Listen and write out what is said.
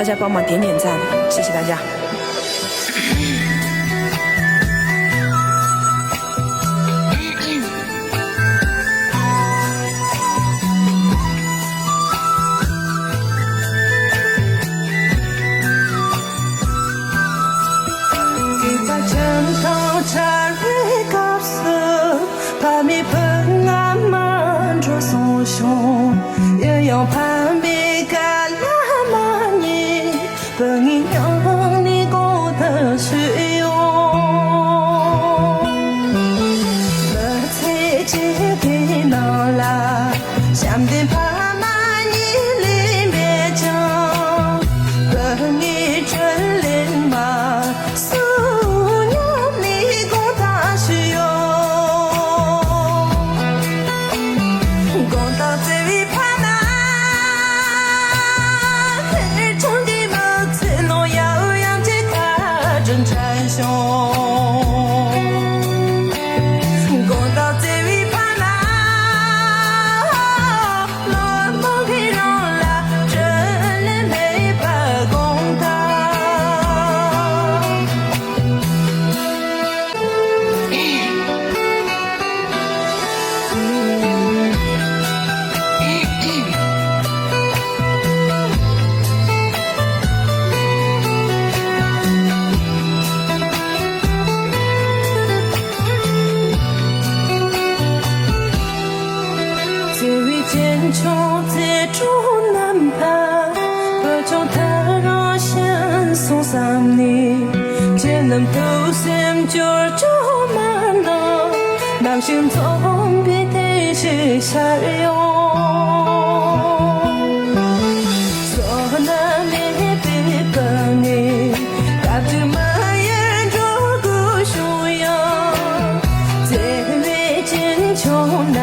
大家帮忙点点赞，谢谢大家。攀比嘎拉玛尼，本应让你过得虚荣。不再接给闹啦，想点帕玛尼里面讲，本应真灵嘛，素娘你过得虚荣，过到最尾帕。战雄，过到最尾帕那，落梦给容啦，真人没法公道。坚强在中南爬，不求他让先送上你，只能不嫌就就满了，男性总比得是下用。说那你别笨你，他只满眼着个修养，在为坚强难。